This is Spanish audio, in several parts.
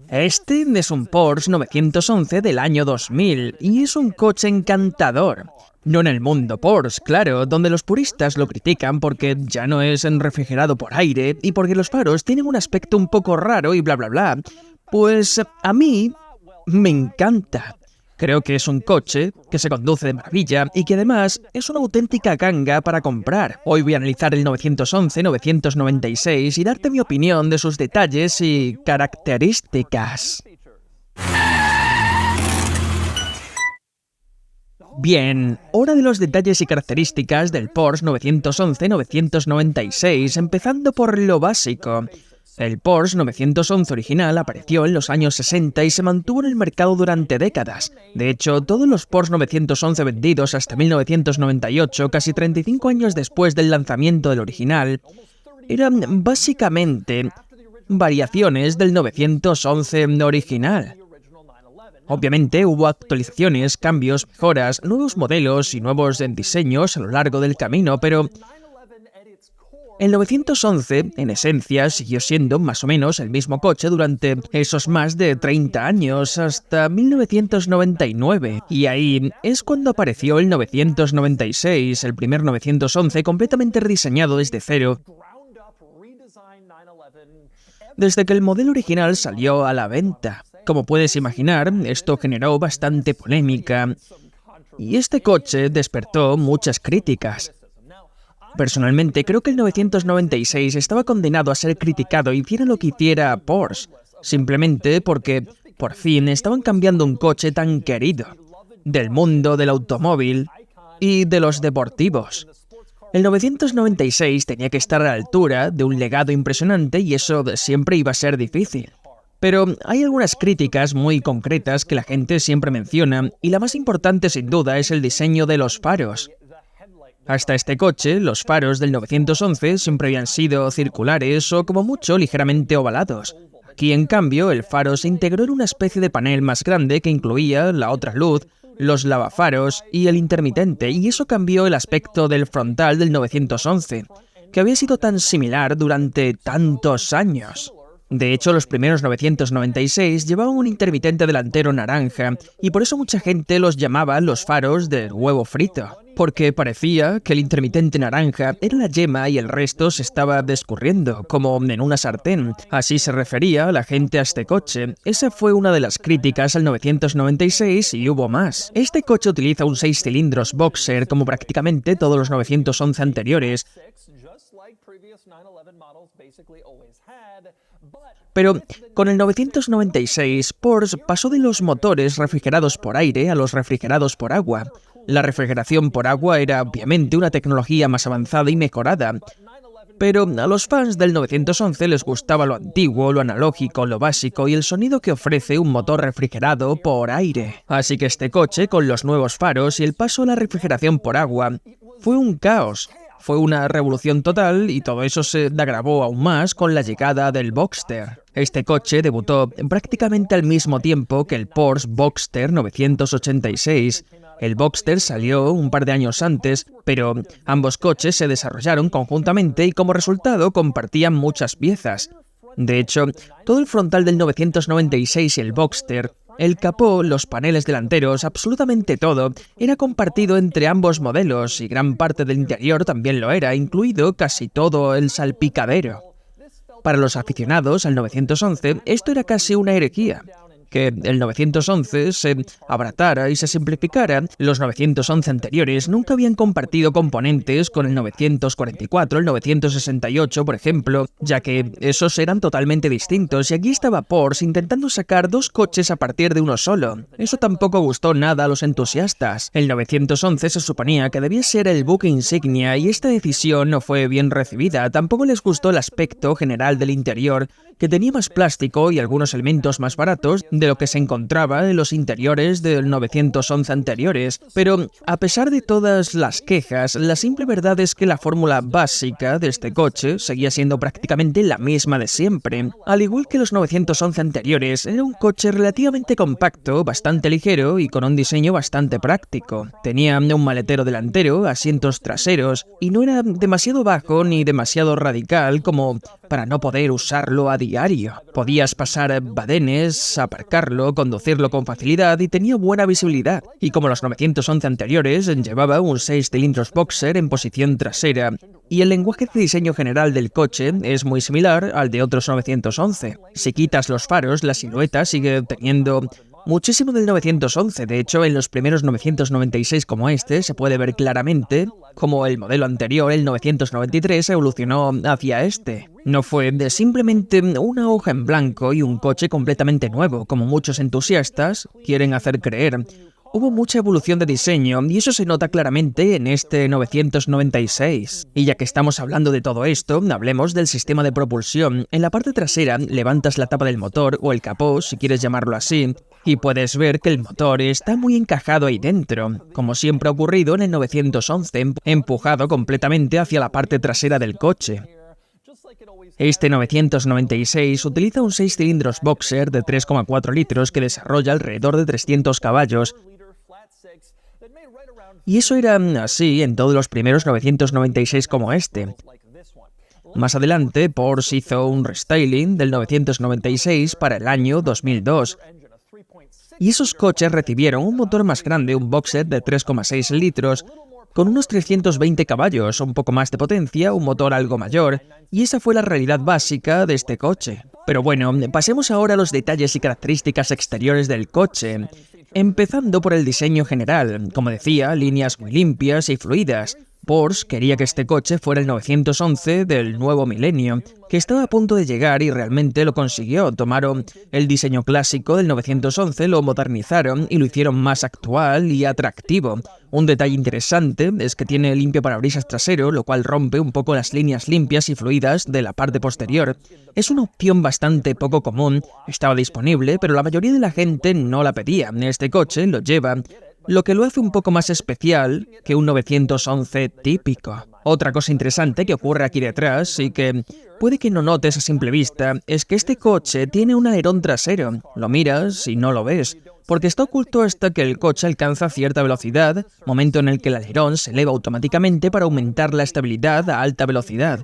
Este es un Porsche 911 del año 2000 y es un coche encantador. No en el mundo Porsche, claro, donde los puristas lo critican porque ya no es refrigerado por aire y porque los faros tienen un aspecto un poco raro y bla bla bla. Pues a mí me encanta. Creo que es un coche que se conduce de maravilla y que además es una auténtica ganga para comprar. Hoy voy a analizar el 911-996 y darte mi opinión de sus detalles y características. Bien, hora de los detalles y características del Porsche 911-996, empezando por lo básico. El Porsche 911 original apareció en los años 60 y se mantuvo en el mercado durante décadas. De hecho, todos los Porsche 911 vendidos hasta 1998, casi 35 años después del lanzamiento del original, eran básicamente variaciones del 911 original. Obviamente hubo actualizaciones, cambios, mejoras, nuevos modelos y nuevos diseños a lo largo del camino, pero el 911, en esencia, siguió siendo más o menos el mismo coche durante esos más de 30 años, hasta 1999. Y ahí es cuando apareció el 996, el primer 911 completamente rediseñado desde cero. Desde que el modelo original salió a la venta. Como puedes imaginar, esto generó bastante polémica. Y este coche despertó muchas críticas. Personalmente, creo que el 996 estaba condenado a ser criticado hiciera lo que hiciera Porsche, simplemente porque, por fin, estaban cambiando un coche tan querido, del mundo del automóvil y de los deportivos. El 996 tenía que estar a la altura de un legado impresionante y eso siempre iba a ser difícil. Pero hay algunas críticas muy concretas que la gente siempre menciona, y la más importante sin duda es el diseño de los faros. Hasta este coche, los faros del 911 siempre habían sido circulares o como mucho ligeramente ovalados. Aquí, en cambio, el faro se integró en una especie de panel más grande que incluía la otra luz, los lavafaros y el intermitente, y eso cambió el aspecto del frontal del 911, que había sido tan similar durante tantos años. De hecho, los primeros 996 llevaban un intermitente delantero naranja, y por eso mucha gente los llamaba los faros del huevo frito, porque parecía que el intermitente naranja era la yema y el resto se estaba descurriendo, como en una sartén. Así se refería la gente a este coche. Esa fue una de las críticas al 996 y hubo más. Este coche utiliza un 6 cilindros boxer como prácticamente todos los 911 anteriores, pero con el 996, Porsche pasó de los motores refrigerados por aire a los refrigerados por agua. La refrigeración por agua era obviamente una tecnología más avanzada y mejorada, pero a los fans del 911 les gustaba lo antiguo, lo analógico, lo básico y el sonido que ofrece un motor refrigerado por aire. Así que este coche, con los nuevos faros y el paso a la refrigeración por agua, fue un caos. Fue una revolución total y todo eso se agravó aún más con la llegada del Boxster. Este coche debutó prácticamente al mismo tiempo que el Porsche Boxster 986. El Boxster salió un par de años antes, pero ambos coches se desarrollaron conjuntamente y como resultado compartían muchas piezas. De hecho, todo el frontal del 996 y el Boxster, el capó, los paneles delanteros, absolutamente todo, era compartido entre ambos modelos y gran parte del interior también lo era, incluido casi todo el salpicadero. Para los aficionados al 911, esto era casi una herejía. Que el 911 se abaratara y se simplificara. Los 911 anteriores nunca habían compartido componentes con el 944, el 968, por ejemplo, ya que esos eran totalmente distintos y aquí estaba Porsche intentando sacar dos coches a partir de uno solo. Eso tampoco gustó nada a los entusiastas. El 911 se suponía que debía ser el buque insignia y esta decisión no fue bien recibida. Tampoco les gustó el aspecto general del interior, que tenía más plástico y algunos elementos más baratos de lo que se encontraba en los interiores del 911 anteriores. Pero, a pesar de todas las quejas, la simple verdad es que la fórmula básica de este coche seguía siendo prácticamente la misma de siempre. Al igual que los 911 anteriores, era un coche relativamente compacto, bastante ligero y con un diseño bastante práctico. Tenía un maletero delantero, asientos traseros, y no era demasiado bajo ni demasiado radical como para no poder usarlo a diario. Podías pasar badenes, aparcarlo, conducirlo con facilidad y tenía buena visibilidad. Y como los 911 anteriores, llevaba un 6 cilindros boxer en posición trasera. Y el lenguaje de diseño general del coche es muy similar al de otros 911. Si quitas los faros, la silueta sigue teniendo muchísimo del 911. De hecho, en los primeros 996 como este, se puede ver claramente cómo el modelo anterior, el 993, evolucionó hacia este. No fue de simplemente una hoja en blanco y un coche completamente nuevo, como muchos entusiastas quieren hacer creer. Hubo mucha evolución de diseño y eso se nota claramente en este 996. Y ya que estamos hablando de todo esto, hablemos del sistema de propulsión. En la parte trasera levantas la tapa del motor o el capó, si quieres llamarlo así, y puedes ver que el motor está muy encajado ahí dentro, como siempre ha ocurrido en el 911, empujado completamente hacia la parte trasera del coche. Este 996 utiliza un 6 cilindros boxer de 3,4 litros que desarrolla alrededor de 300 caballos. Y eso era así en todos los primeros 996 como este. Más adelante, Porsche hizo un restyling del 996 para el año 2002. Y esos coches recibieron un motor más grande, un boxer de 3,6 litros, con unos 320 caballos, un poco más de potencia, un motor algo mayor, y esa fue la realidad básica de este coche. Pero bueno, pasemos ahora a los detalles y características exteriores del coche. Empezando por el diseño general, como decía, líneas muy limpias y fluidas. Porsche quería que este coche fuera el 911 del nuevo milenio, que estaba a punto de llegar y realmente lo consiguió. Tomaron el diseño clásico del 911, lo modernizaron y lo hicieron más actual y atractivo. Un detalle interesante es que tiene limpio parabrisas trasero, lo cual rompe un poco las líneas limpias y fluidas de la parte posterior. Es una opción bastante poco común, estaba disponible, pero la mayoría de la gente no la pedía. Este coche lo lleva, lo que lo hace un poco más especial que un 911 típico. Otra cosa interesante que ocurre aquí detrás y que puede que no notes a simple vista es que este coche tiene un alerón trasero. Lo miras y no lo ves, porque está oculto hasta que el coche alcanza cierta velocidad, momento en el que el alerón se eleva automáticamente para aumentar la estabilidad a alta velocidad.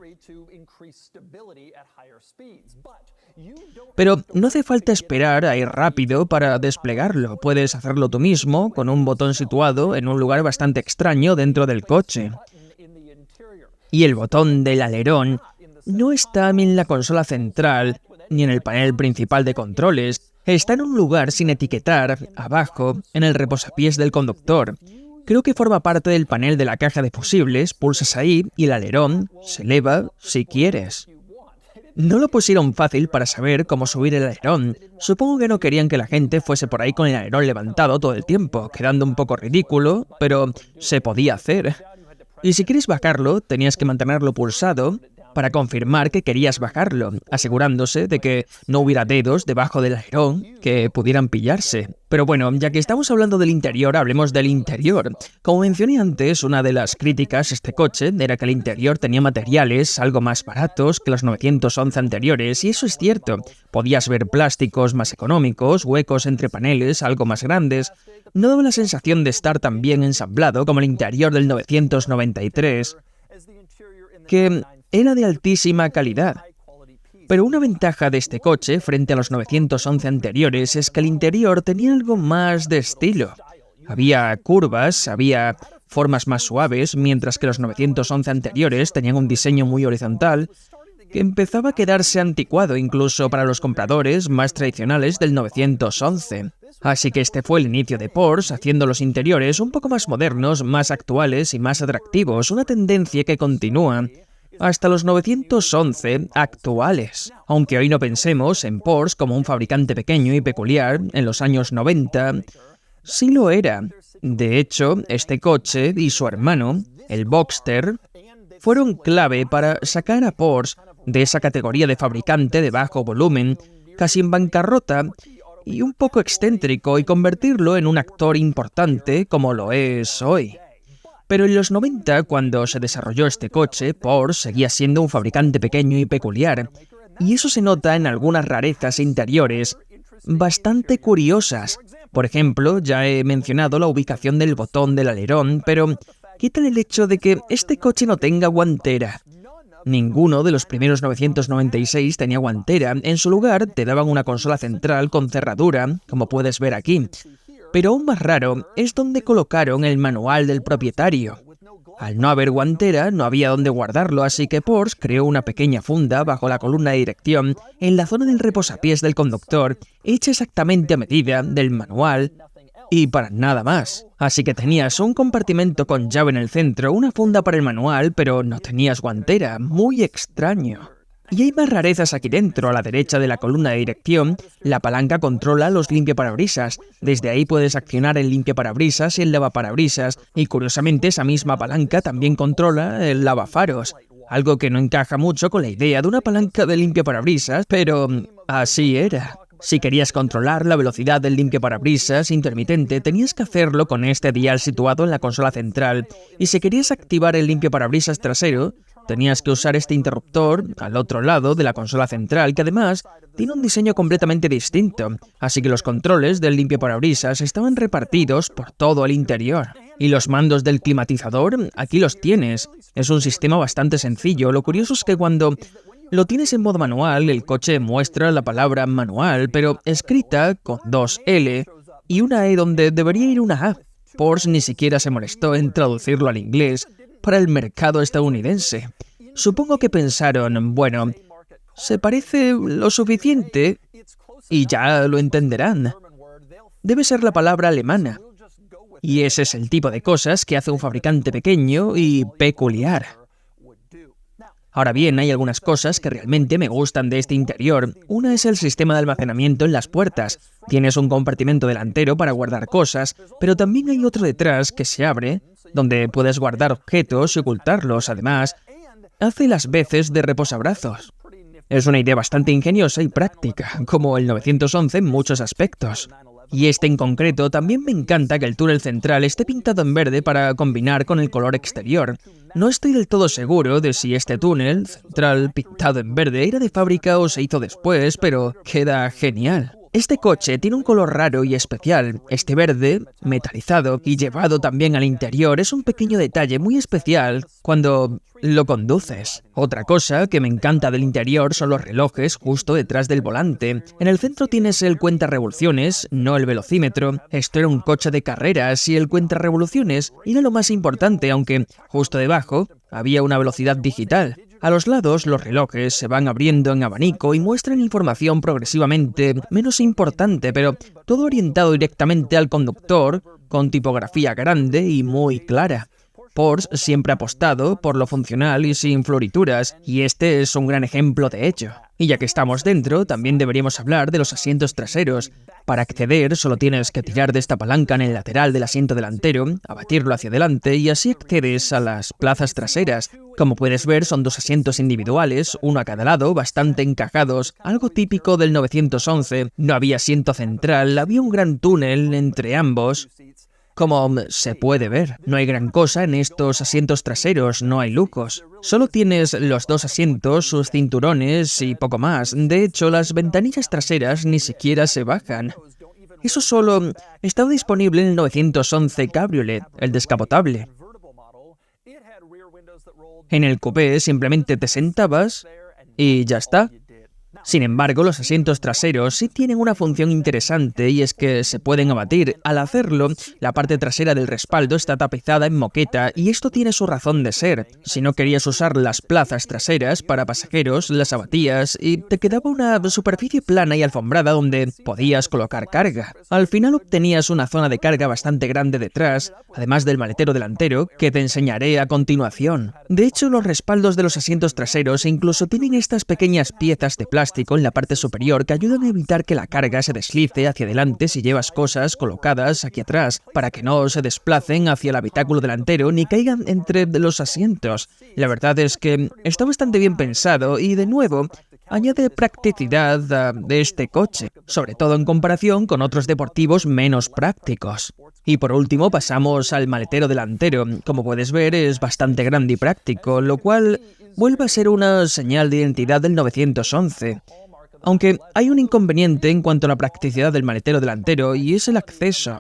Pero no hace falta esperar a ir rápido para desplegarlo. Puedes hacerlo tú mismo con un botón situado en un lugar bastante extraño dentro del coche. Y el botón del alerón no está ni en la consola central ni en el panel principal de controles. Está en un lugar sin etiquetar, abajo, en el reposapiés del conductor. Creo que forma parte del panel de la caja de fusibles, pulsas ahí y el alerón se eleva si quieres. No lo pusieron fácil para saber cómo subir el alerón. Supongo que no querían que la gente fuese por ahí con el alerón levantado todo el tiempo, quedando un poco ridículo, pero se podía hacer. Y si quieres bajarlo, tenías que mantenerlo pulsado para confirmar que querías bajarlo, asegurándose de que no hubiera dedos debajo del alerón que pudieran pillarse. Pero bueno, ya que estamos hablando del interior, hablemos del interior. Como mencioné antes, una de las críticas a este coche era que el interior tenía materiales algo más baratos que los 911 anteriores, y eso es cierto. Podías ver plásticos más económicos, huecos entre paneles algo más grandes. No daba la sensación de estar tan bien ensamblado como el interior del 993, que era de altísima calidad. Pero una ventaja de este coche frente a los 911 anteriores es que el interior tenía algo más de estilo. Había curvas, había formas más suaves, mientras que los 911 anteriores tenían un diseño muy horizontal que empezaba a quedarse anticuado incluso para los compradores más tradicionales del 911. Así que este fue el inicio de Porsche, haciendo los interiores un poco más modernos, más actuales y más atractivos, una tendencia que continúa hasta los 911 actuales. Aunque hoy no pensemos en Porsche como un fabricante pequeño y peculiar, en los años 90 sí lo era. De hecho, este coche y su hermano, el Boxster, fueron clave para sacar a Porsche de esa categoría de fabricante de bajo volumen, casi en bancarrota y un poco excéntrico, y convertirlo en un actor importante como lo es hoy. Pero en los 90, cuando se desarrolló este coche, Porsche seguía siendo un fabricante pequeño y peculiar, y eso se nota en algunas rarezas interiores bastante curiosas. Por ejemplo, ya he mencionado la ubicación del botón del alerón, pero ¿qué tal el hecho de que este coche no tenga guantera? Ninguno de los primeros 996 tenía guantera. En su lugar, te daban una consola central con cerradura, como puedes ver aquí. Pero aún más raro es donde colocaron el manual del propietario. Al no haber guantera, no había dónde guardarlo, así que Porsche creó una pequeña funda bajo la columna de dirección en la zona del reposapiés del conductor, hecha exactamente a medida del manual y para nada más. Así que tenías un compartimento con llave en el centro, una funda para el manual, pero no tenías guantera. Muy extraño. Y hay más rarezas aquí dentro. A la derecha de la columna de dirección, la palanca controla los limpiaparabrisas. Desde ahí puedes accionar el limpiaparabrisas y el lavaparabrisas. Y curiosamente, esa misma palanca también controla el lavafaros. Algo que no encaja mucho con la idea de una palanca de limpiaparabrisas, pero así era. Si querías controlar la velocidad del limpiaparabrisas intermitente, tenías que hacerlo con este dial situado en la consola central. Y si querías activar el limpiaparabrisas trasero, tenías que usar este interruptor al otro lado de la consola central, que además tiene un diseño completamente distinto, así que los controles del limpiaparabrisas estaban repartidos por todo el interior. Y los mandos del climatizador, aquí los tienes. Es un sistema bastante sencillo. Lo curioso es que cuando lo tienes en modo manual, el coche muestra la palabra manual, pero escrita con 2 L y una E donde debería ir una A. Porsche ni siquiera se molestó en traducirlo al inglés para el mercado estadounidense. Supongo que pensaron, bueno, se parece lo suficiente y ya lo entenderán. Debe ser la palabra alemana. Y ese es el tipo de cosas que hace un fabricante pequeño y peculiar. Ahora bien, hay algunas cosas que realmente me gustan de este interior. Una es el sistema de almacenamiento en las puertas. Tienes un compartimento delantero para guardar cosas, pero también hay otro detrás que se abre, donde puedes guardar objetos y ocultarlos. Además, hace las veces de reposabrazos. Es una idea bastante ingeniosa y práctica, como el 911 en muchos aspectos. Y este en concreto también me encanta que el túnel central esté pintado en verde para combinar con el color exterior. No estoy del todo seguro de si este túnel central pintado en verde era de fábrica o se hizo después, pero queda genial. Este coche tiene un color raro y especial. Este verde, metalizado y llevado también al interior, es un pequeño detalle muy especial cuando lo conduces. Otra cosa que me encanta del interior son los relojes justo detrás del volante. En el centro tienes el cuentarevoluciones, no el velocímetro. Esto era un coche de carreras y el cuentarevoluciones era lo más importante, aunque justo debajo había una velocidad digital. A los lados, los relojes se van abriendo en abanico y muestran información progresivamente menos importante, pero todo orientado directamente al conductor, con tipografía grande y muy clara. Porsche siempre ha apostado por lo funcional y sin florituras, y este es un gran ejemplo de ello. Y ya que estamos dentro, también deberíamos hablar de los asientos traseros. Para acceder, solo tienes que tirar de esta palanca en el lateral del asiento delantero, abatirlo hacia adelante y así accedes a las plazas traseras. Como puedes ver, son 2 asientos individuales, uno a cada lado, bastante encajados, algo típico del 911. No había asiento central, había un gran túnel entre ambos. Como se puede ver, no hay gran cosa en estos asientos traseros, no hay lucos. Solo tienes los 2 asientos, sus cinturones y poco más. De hecho, las ventanillas traseras ni siquiera se bajan. Eso solo estaba disponible en el 911 Cabriolet, el descapotable. En el coupé simplemente te sentabas y ya está. Sin embargo, los asientos traseros sí tienen una función interesante y es que se pueden abatir. Al hacerlo, la parte trasera del respaldo está tapizada en moqueta y esto tiene su razón de ser. Si no querías usar las plazas traseras para pasajeros, las abatías y te quedaba una superficie plana y alfombrada donde podías colocar carga. Al final obtenías una zona de carga bastante grande detrás, además del maletero delantero, que te enseñaré a continuación. De hecho, los respaldos de los asientos traseros incluso tienen estas pequeñas piezas de plástico en la parte superior que ayudan a evitar que la carga se deslice hacia adelante si llevas cosas colocadas aquí atrás, para que no se desplacen hacia el habitáculo delantero ni caigan entre los asientos. La verdad es que está bastante bien pensado y, de nuevo, añade practicidad de este coche, sobre todo en comparación con otros deportivos menos prácticos. Y por último pasamos al maletero delantero. Como puedes ver, es bastante grande y práctico, lo cual vuelve a ser una señal de identidad del 911. Aunque hay un inconveniente en cuanto a la practicidad del maletero delantero y es el acceso.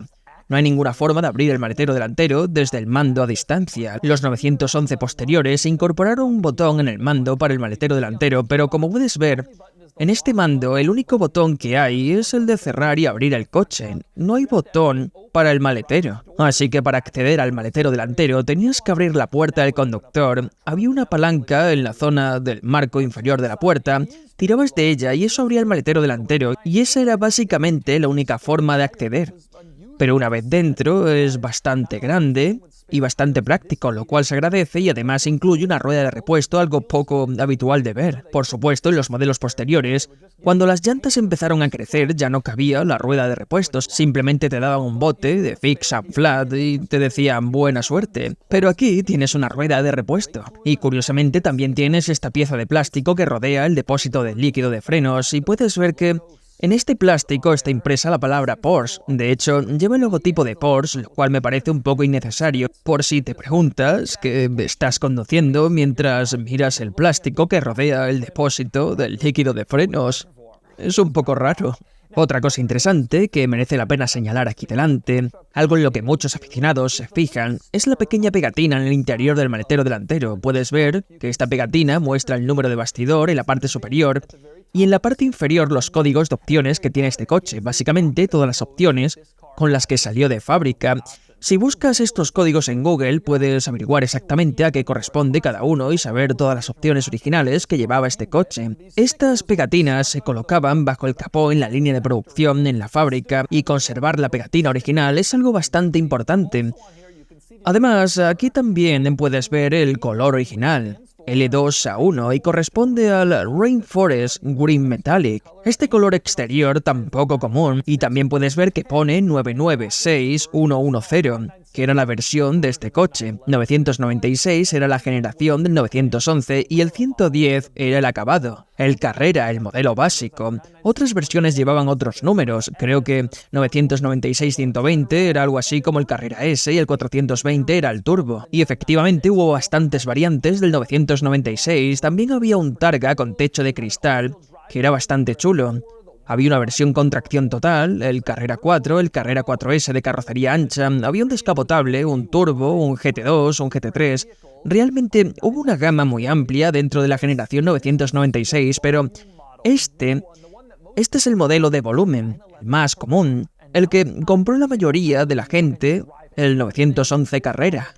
No hay ninguna forma de abrir el maletero delantero desde el mando a distancia. Los 911 posteriores incorporaron un botón en el mando para el maletero delantero, pero como puedes ver, en este mando el único botón que hay es el de cerrar y abrir el coche. No hay botón para el maletero. Así que para acceder al maletero delantero tenías que abrir la puerta del conductor. Había una palanca en la zona del marco inferior de la puerta. Tirabas de ella y eso abría el maletero delantero, y esa era básicamente la única forma de acceder. Pero una vez dentro es bastante grande y bastante práctico, lo cual se agradece, y además incluye una rueda de repuesto, algo poco habitual de ver. Por supuesto, en los modelos posteriores, cuando las llantas empezaron a crecer ya no cabía la rueda de repuestos, simplemente te daban un bote de fix and flat y te decían buena suerte. Pero aquí tienes una rueda de repuesto, y curiosamente también tienes esta pieza de plástico que rodea el depósito del líquido de frenos, y puedes ver que en este plástico está impresa la palabra Porsche. De hecho, lleva el logotipo de Porsche, lo cual me parece un poco innecesario, por si te preguntas que estás conduciendo mientras miras el plástico que rodea el depósito del líquido de frenos. Es un poco raro. Otra cosa interesante que merece la pena señalar aquí delante, algo en lo que muchos aficionados se fijan, es la pequeña pegatina en el interior del maletero delantero. Puedes ver que esta pegatina muestra el número de bastidor en la parte superior y en la parte inferior los códigos de opciones que tiene este coche, básicamente todas las opciones con las que salió de fábrica. Si buscas estos códigos en Google, puedes averiguar exactamente a qué corresponde cada uno y saber todas las opciones originales que llevaba este coche. Estas pegatinas se colocaban bajo el capó en la línea de producción en la fábrica, y conservar la pegatina original es algo bastante importante. Además, aquí también puedes ver el color original, L2A1, y corresponde al Rainforest Green Metallic. Este color exterior tan poco común, y también puedes ver que pone 996110, que era la versión de este coche. 996 era la generación del 911 y el 110 era el acabado. El Carrera, el modelo básico. Otras versiones llevaban otros números. Creo que 996-120 era algo así como el Carrera S y el 420 era el Turbo. Y efectivamente hubo bastantes variantes del 996. También había un Targa con techo de cristal, que era bastante chulo. Había una versión con tracción total, el Carrera 4, el Carrera 4S de carrocería ancha, había un descapotable, un Turbo, un GT2, un GT3... Realmente hubo una gama muy amplia dentro de la generación 996, pero este es el modelo de volumen, el más común, el que compró la mayoría de la gente, el 911 Carrera.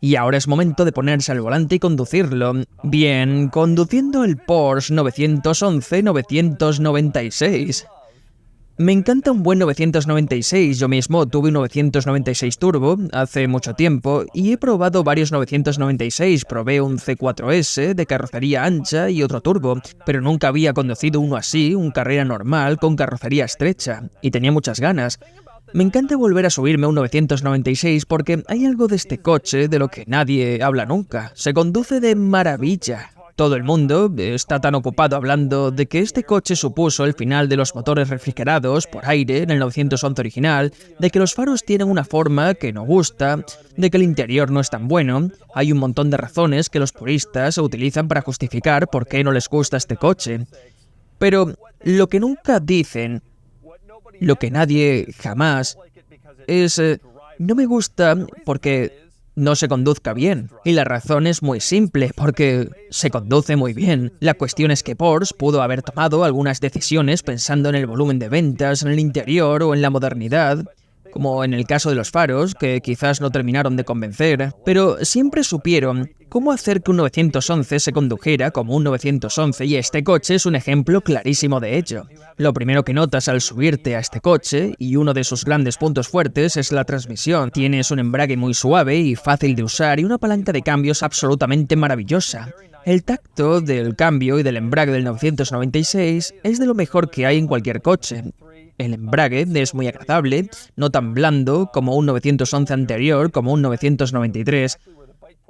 Y ahora es momento de ponerse al volante y conducirlo. Bien, conduciendo el Porsche 911-996. Me encanta un buen 996, yo mismo tuve un 996 Turbo hace mucho tiempo y he probado varios 996, probé un C4S de carrocería ancha y otro Turbo, pero nunca había conducido uno así, un Carrera normal con carrocería estrecha, y tenía muchas ganas. Me encanta volver a subirme a un 996 porque hay algo de este coche de lo que nadie habla nunca, se conduce de maravilla. Todo el mundo está tan ocupado hablando de que este coche supuso el final de los motores refrigerados por aire en el 911 original, de que los faros tienen una forma que no gusta, de que el interior no es tan bueno. Hay un montón de razones que los puristas utilizan para justificar por qué no les gusta este coche. Pero lo que nunca dicen, lo que nadie jamás, es no me gusta porque no se conduzca bien. Y la razón es muy simple, porque se conduce muy bien. La cuestión es que Porsche pudo haber tomado algunas decisiones pensando en el volumen de ventas, en el interior o en la modernidad, como en el caso de los faros, que quizás no terminaron de convencer, pero siempre supieron cómo hacer que un 911 se condujera como un 911, y este coche es un ejemplo clarísimo de ello. Lo primero que notas al subirte a este coche, y uno de sus grandes puntos fuertes, es la transmisión. Tienes un embrague muy suave y fácil de usar y una palanca de cambios absolutamente maravillosa. El tacto del cambio y del embrague del 996 es de lo mejor que hay en cualquier coche. El embrague es muy agradable, no tan blando como un 911 anterior, como un 993,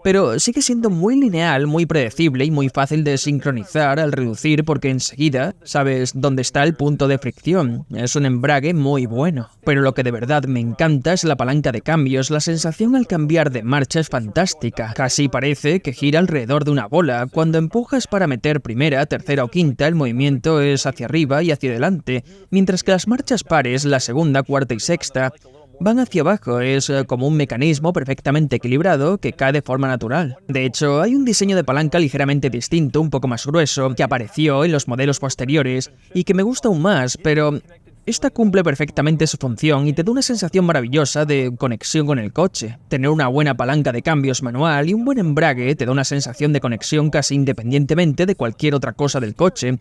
pero sigue siendo muy lineal, muy predecible y muy fácil de sincronizar al reducir porque enseguida sabes dónde está el punto de fricción. Es un embrague muy bueno. Pero lo que de verdad me encanta es la palanca de cambios. La sensación al cambiar de marcha es fantástica. Casi parece que gira alrededor de una bola. Cuando empujas para meter primera, tercera o quinta, el movimiento es hacia arriba y hacia adelante, mientras que las marchas pares, la segunda, cuarta y sexta, van hacia abajo, es como un mecanismo perfectamente equilibrado que cae de forma natural. De hecho, hay un diseño de palanca ligeramente distinto, un poco más grueso, que apareció en los modelos posteriores y que me gusta aún más, pero esta cumple perfectamente su función y te da una sensación maravillosa de conexión con el coche. Tener una buena palanca de cambios manual y un buen embrague te da una sensación de conexión casi independientemente de cualquier otra cosa del coche.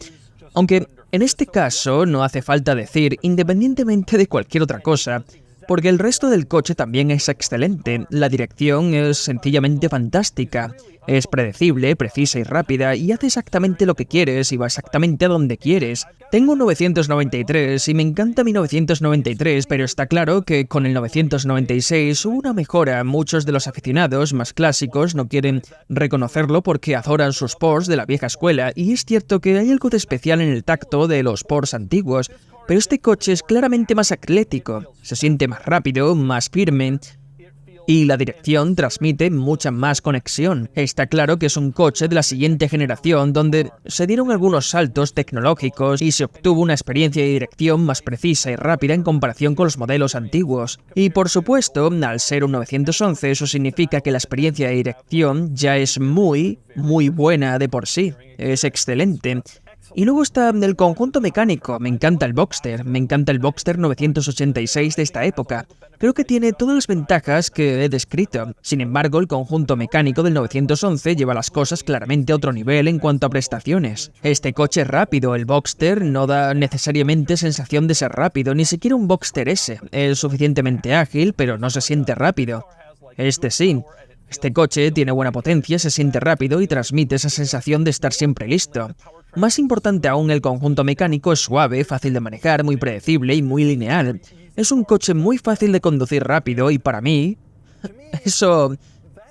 Aunque en este caso no hace falta decir independientemente de cualquier otra cosa, porque el resto del coche también es excelente. La dirección es sencillamente fantástica. Es predecible, precisa y rápida, y hace exactamente lo que quieres y va exactamente a donde quieres. Tengo un 993 y me encanta mi 993, pero está claro que con el 996 hubo una mejora. Muchos de los aficionados más clásicos no quieren reconocerlo porque adoran sus Porsche de la vieja escuela, y es cierto que hay algo de especial en el tacto de los Porsche antiguos, pero este coche es claramente más atlético, se siente más rápido, más firme, y la dirección transmite mucha más conexión. Está claro que es un coche de la siguiente generación donde se dieron algunos saltos tecnológicos y se obtuvo una experiencia de dirección más precisa y rápida en comparación con los modelos antiguos. Y por supuesto, al ser un 911, eso significa que la experiencia de dirección ya es muy buena de por sí. Es excelente. Y luego está el conjunto mecánico. Me encanta el Boxster 986 de esta época. Creo que tiene todas las ventajas que he descrito. Sin embargo, el conjunto mecánico del 911 lleva las cosas claramente a otro nivel en cuanto a prestaciones. Este coche es rápido, el Boxster no da necesariamente sensación de ser rápido, ni siquiera un Boxster S. Es suficientemente ágil, pero no se siente rápido. Este sí. Este coche tiene buena potencia, se siente rápido y transmite esa sensación de estar siempre listo. Más importante aún, el conjunto mecánico es suave, fácil de manejar, muy predecible y muy lineal. Es un coche muy fácil de conducir rápido y para mí, eso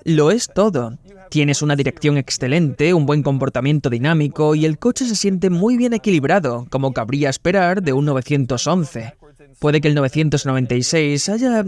lo es todo. Tienes una dirección excelente, un buen comportamiento dinámico y el coche se siente muy bien equilibrado, como cabría esperar de un 911. Puede que el 996 haya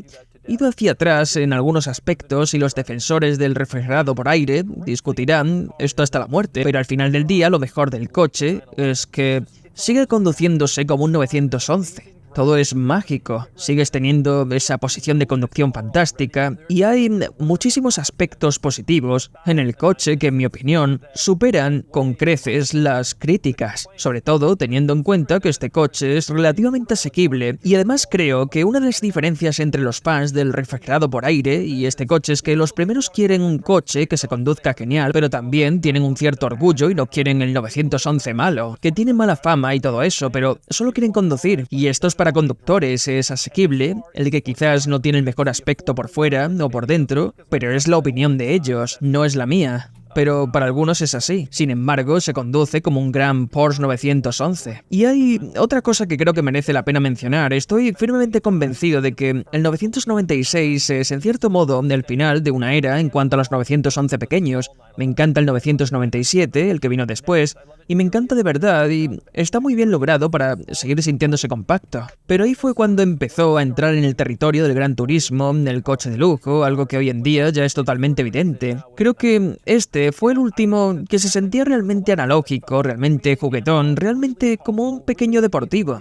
ido hacia atrás en algunos aspectos y los defensores del refrigerado por aire discutirán esto hasta la muerte, pero al final del día lo mejor del coche es que sigue conduciéndose como un 911. Todo es mágico, sigues teniendo esa posición de conducción fantástica y hay muchísimos aspectos positivos en el coche que, en mi opinión, superan con creces las críticas, sobre todo teniendo en cuenta que este coche es relativamente asequible y además creo que una de las diferencias entre los fans del refrigerado por aire y este coche es que los primeros quieren un coche que se conduzca genial, pero también tienen un cierto orgullo y no quieren el 911 malo, que tiene mala fama y todo eso, pero solo quieren conducir, y esto es para conductores, es asequible, el que quizás no tiene el mejor aspecto por fuera o por dentro, pero es la opinión de ellos, no es la mía. Pero para algunos es así. Sin embargo, se conduce como un gran Porsche 911. Y hay otra cosa que creo que merece la pena mencionar. Estoy firmemente convencido de que el 996 es, en cierto modo, el final de una era en cuanto a los 911 pequeños. Me encanta el 997, el que vino después, y me encanta de verdad, y está muy bien logrado para seguir sintiéndose compacto. Pero ahí fue cuando empezó a entrar en el territorio del gran turismo, del coche de lujo, algo que hoy en día ya es totalmente evidente. Creo que este fue el último que se sentía realmente analógico, realmente juguetón, realmente como un pequeño deportivo.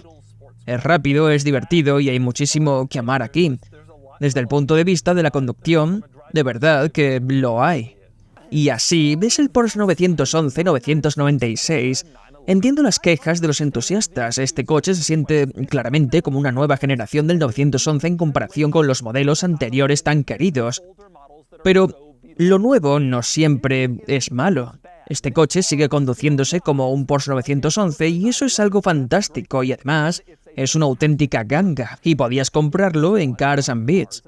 Es rápido, es divertido y hay muchísimo que amar aquí. Desde el punto de vista de la conducción, de verdad que lo hay. Y así, ves el Porsche 911-996. Entiendo las quejas de los entusiastas. Este coche se siente claramente como una nueva generación del 911 en comparación con los modelos anteriores tan queridos. Pero lo nuevo no siempre es malo. Este coche sigue conduciéndose como un Porsche 911 y eso es algo fantástico y además es una auténtica ganga y podías comprarlo en Cars and Beats.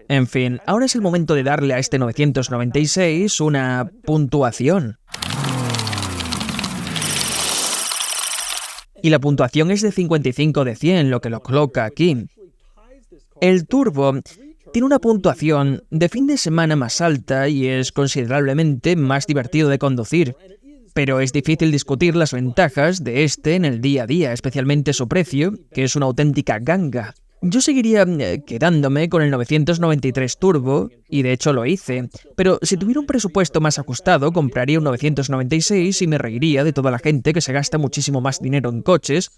En fin, ahora es el momento de darle a este 996 una puntuación. Y la puntuación es de 55 de 100, lo que lo coloca aquí. El Turbo tiene una puntuación de fin de semana más alta y es considerablemente más divertido de conducir. Pero es difícil discutir las ventajas de este en el día a día, especialmente su precio, que es una auténtica ganga. Yo seguiría quedándome con el 993 Turbo, y de hecho lo hice, pero si tuviera un presupuesto más ajustado, compraría un 996 y me reiría de toda la gente que se gasta muchísimo más dinero en coches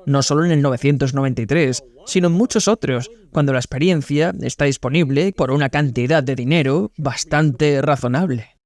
no solo en el 993, sino en muchos otros, cuando la experiencia está disponible por una cantidad de dinero bastante razonable.